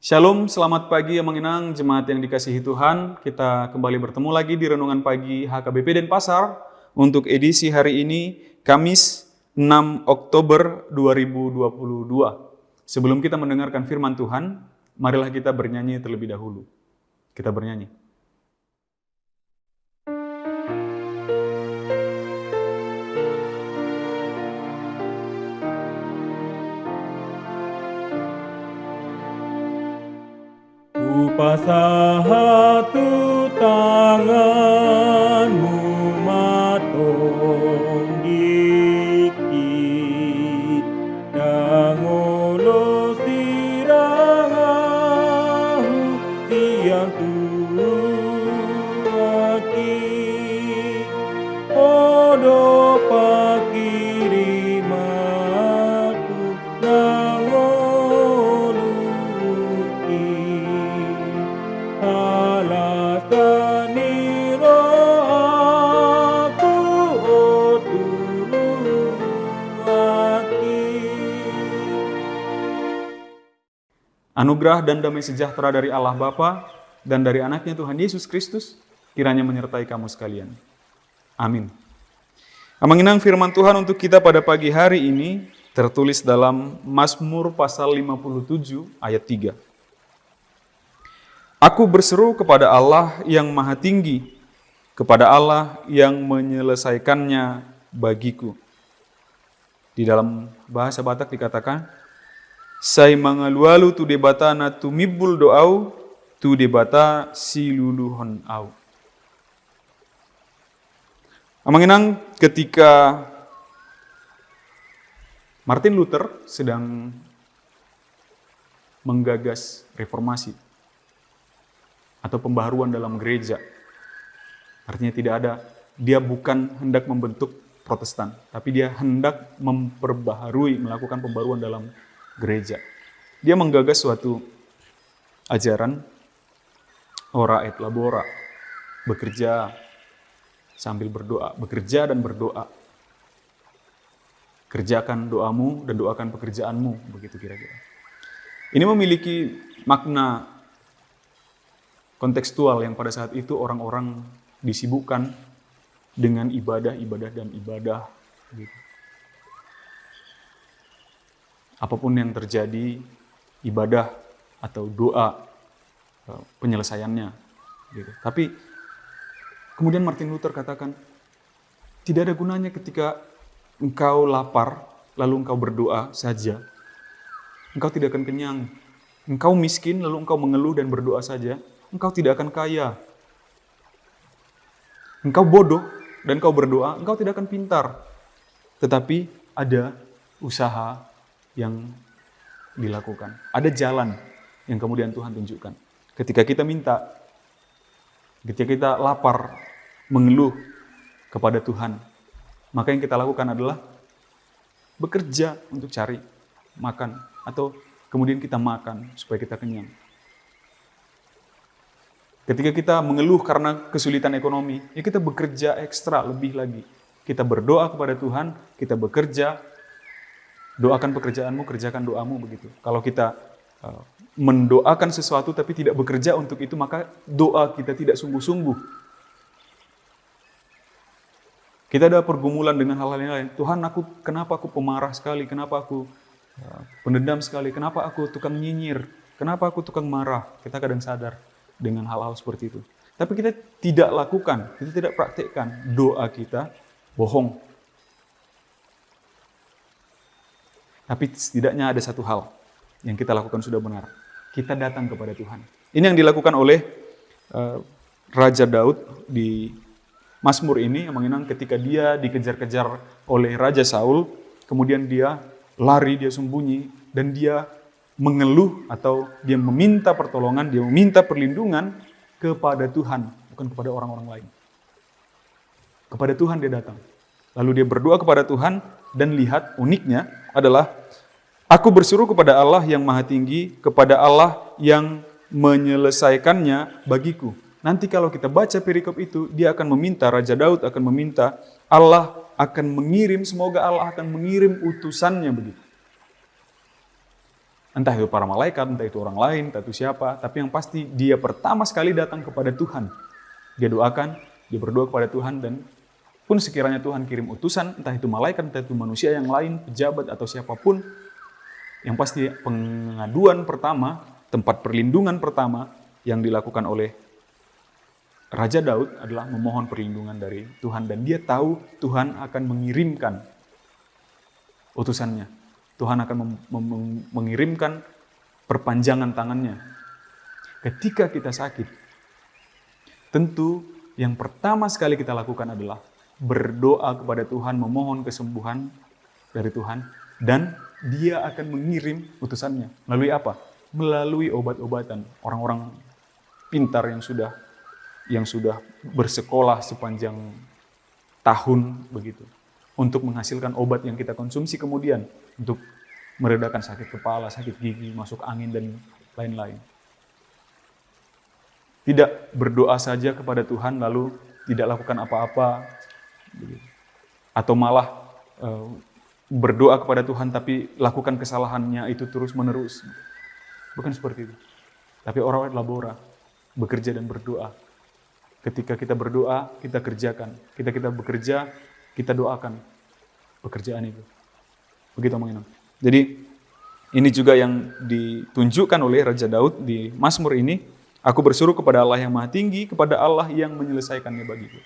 Shalom, selamat pagi yang mengenang jemaat yang dikasihi Tuhan. Kita kembali bertemu lagi di Renungan Pagi HKBP Denpasar untuk edisi hari ini, Kamis 6 Oktober 2022. Sebelum kita mendengarkan firman Tuhan, marilah kita bernyanyi terlebih dahulu. Kita bernyanyi. Upasa hatu tanganmu matong dikit dangulo sirangahu tiang tuaki odo pakirimatu nangoluki alasaniro aku otuaki. Anugerah dan damai sejahtera dari Allah Bapa dan dari anaknya Tuhan Yesus Kristus kiranya menyertai kamu sekalian. Amin. Mengenang firman Tuhan untuk kita pada pagi hari ini tertulis dalam Mazmur pasal 57 ayat 3. Aku berseru kepada Allah yang maha tinggi, kepada Allah yang menyelesaikannya bagiku. Di dalam bahasa Batak dikatakan, Sai mangalualu tu debata na tumibul doau, tu debata siluluhon au. Mengenang ketika Martin Luther sedang menggagas reformasi atau pembaharuan dalam gereja. Artinya dia bukan hendak membentuk Protestan, tapi dia hendak memperbaharui, melakukan pembaruan dalam gereja. Dia menggagas suatu ajaran ora et labora, bekerja sambil berdoa, bekerja dan berdoa. Kerjakan doamu dan doakan pekerjaanmu, begitu kira-kira. Ini memiliki makna kontekstual yang pada saat itu orang-orang disibukkan dengan ibadah dan ibadah. Gitu. Apapun yang terjadi, ibadah atau doa, penyelesaiannya. Gitu. Tapi kemudian Martin Luther katakan, tidak ada gunanya ketika engkau lapar, lalu engkau berdoa saja. Engkau tidak akan kenyang. Engkau miskin, lalu engkau mengeluh dan berdoa saja. Engkau tidak akan kaya. Engkau bodoh dan engkau berdoa, engkau tidak akan pintar. Tetapi ada usaha yang dilakukan. Ada jalan yang kemudian Tuhan tunjukkan. Ketika kita minta, ketika kita lapar, mengeluh kepada Tuhan, maka yang kita lakukan adalah bekerja untuk cari makan, atau kemudian kita makan supaya kita kenyang. Ketika kita mengeluh karena kesulitan ekonomi, ya kita bekerja ekstra lebih lagi. Kita berdoa kepada Tuhan, kita bekerja, doakan pekerjaanmu, kerjakan doamu, begitu. Kalau kita mendoakan sesuatu tapi tidak bekerja untuk itu, maka doa kita tidak sungguh-sungguh. Kita ada pergumulan dengan hal-hal yang lain. Tuhan, kenapa aku pemarah sekali? Kenapa aku pendendam sekali? Kenapa aku tukang nyinyir? Kenapa aku tukang marah? Kita kadang sadar dengan hal-hal seperti itu. Tapi kita tidak lakukan, kita tidak praktikkan. Doa kita bohong. Tapi setidaknya ada satu hal yang kita lakukan sudah benar. Kita datang kepada Tuhan. Ini yang dilakukan oleh Raja Daud di Mazmur ini, yang mengenang ketika dia dikejar-kejar oleh Raja Saul, kemudian dia lari, dia sembunyi, dan dia mengeluh atau dia meminta pertolongan, dia meminta perlindungan kepada Tuhan, bukan kepada orang-orang lain. Kepada Tuhan dia datang. Lalu dia berdoa kepada Tuhan, dan lihat uniknya adalah, aku berseru kepada Allah yang maha tinggi, kepada Allah yang menyelesaikannya bagiku. Nanti kalau kita baca perikop itu, dia akan meminta, Raja Daud akan meminta, Allah akan mengirim, semoga Allah akan mengirim utusannya begitu. Entah itu para malaikat, entah itu orang lain, entah itu siapa. Tapi yang pasti dia pertama sekali datang kepada Tuhan. Dia doakan, dia berdoa kepada Tuhan, dan pun sekiranya Tuhan kirim utusan, entah itu malaikat, entah itu manusia yang lain, pejabat atau siapapun, yang pasti pengaduan pertama, tempat perlindungan pertama yang dilakukan oleh Raja Daud adalah memohon perlindungan dari Tuhan. Dan dia tahu Tuhan akan mengirimkan utusannya. Tuhan akan mengirimkan perpanjangan tangannya. Ketika kita sakit, tentu yang pertama sekali kita lakukan adalah berdoa kepada Tuhan, memohon kesembuhan dari Tuhan, dan dia akan mengirim utusannya. Melalui apa? Melalui obat-obatan. Orang-orang pintar yang sudah bersekolah sepanjang tahun begitu, untuk menghasilkan obat yang kita konsumsi kemudian untuk meredakan sakit kepala, sakit gigi, masuk angin, dan lain-lain. Tidak berdoa saja kepada Tuhan lalu tidak lakukan apa-apa, atau malah berdoa kepada Tuhan tapi lakukan kesalahannya itu terus-menerus. Bukan seperti itu. Tapi orang labora, bekerja dan berdoa. Ketika kita berdoa, kita kerjakan. Ketika kita bekerja, kita doakan pekerjaan itu. Begitu mengenang. Jadi ini juga yang ditunjukkan oleh Raja Daud di Mazmur ini. Aku berseru kepada Allah yang Maha Tinggi, kepada Allah yang menyelesaikannya bagiku.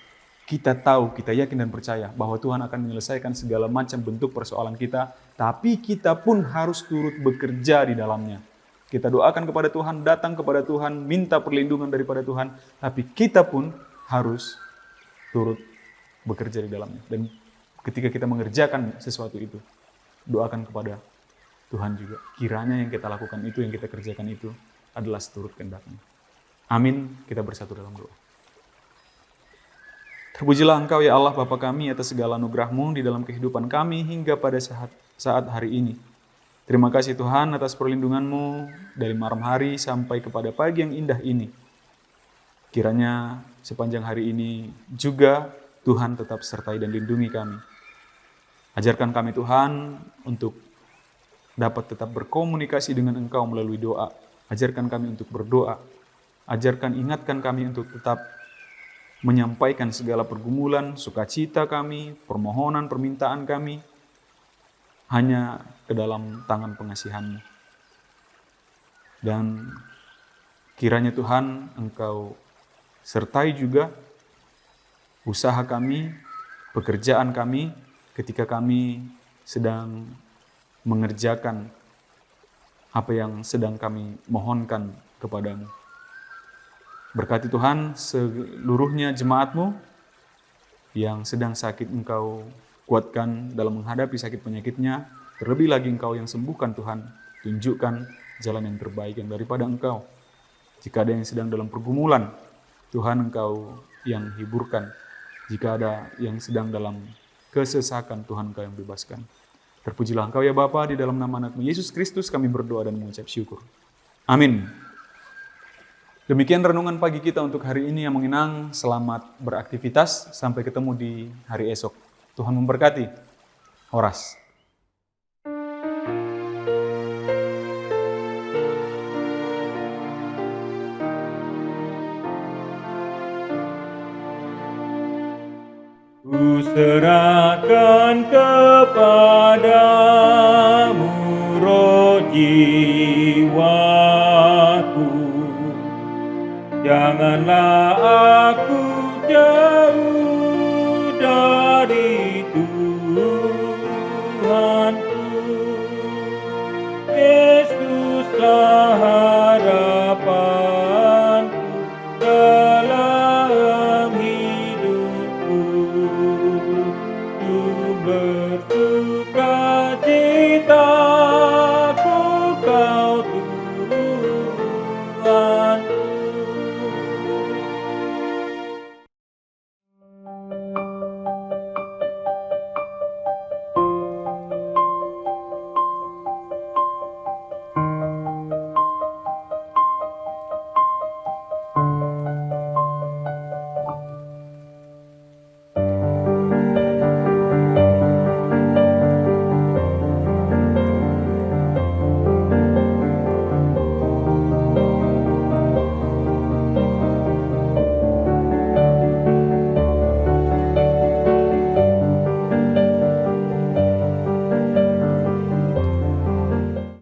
Kita tahu, kita yakin dan percaya bahwa Tuhan akan menyelesaikan segala macam bentuk persoalan kita, tapi kita pun harus turut bekerja di dalamnya. Kita doakan kepada Tuhan, datang kepada Tuhan, minta perlindungan daripada Tuhan, tapi kita pun harus turut bekerja di dalamnya. Dan ketika kita mengerjakan sesuatu itu, doakan kepada Tuhan juga. Kiranya yang kita lakukan itu, yang kita kerjakan itu adalah seturut kehendak-Nya. Amin. Kita bersatu dalam doa. Terpujilah Engkau ya Allah Bapa kami atas segala anugerah-Mu di dalam kehidupan kami hingga pada saat hari ini. Terima kasih Tuhan atas perlindungan-Mu dari malam hari sampai kepada pagi yang indah ini. Kiranya sepanjang hari ini juga Tuhan tetap sertai dan lindungi kami. Ajarkan kami Tuhan untuk dapat tetap berkomunikasi dengan Engkau melalui doa. Ajarkan kami untuk berdoa. Ingatkan kami untuk tetap menyampaikan segala pergumulan, sukacita kami, permohonan, permintaan kami, hanya ke dalam tangan pengasihan-Mu. Dan kiranya Tuhan Engkau sertai juga usaha kami, pekerjaan kami, ketika kami sedang mengerjakan apa yang sedang kami mohonkan kepadamu. Berkati Tuhan seluruhnya jemaat-Mu yang sedang sakit, Engkau kuatkan dalam menghadapi sakit penyakitnya. Terlebih lagi Engkau yang sembuhkan Tuhan. Tunjukkan jalan yang terbaik yang daripada Engkau. Jika ada yang sedang dalam pergumulan, Tuhan Engkau yang hiburkan. Jika ada yang sedang dalam kesesakan, Tuhan Engkau yang bebaskan. Terpujilah Engkau ya Bapa, di dalam nama Anak-Mu Yesus Kristus kami berdoa dan mengucap syukur. Amin. Demikian renungan pagi kita untuk hari ini yang mengenang. Selamat beraktivitas, sampai ketemu di hari esok. Tuhan memberkati. Horas. Ku serahkan kepadamu roh jiwaku, janganlah aku jauh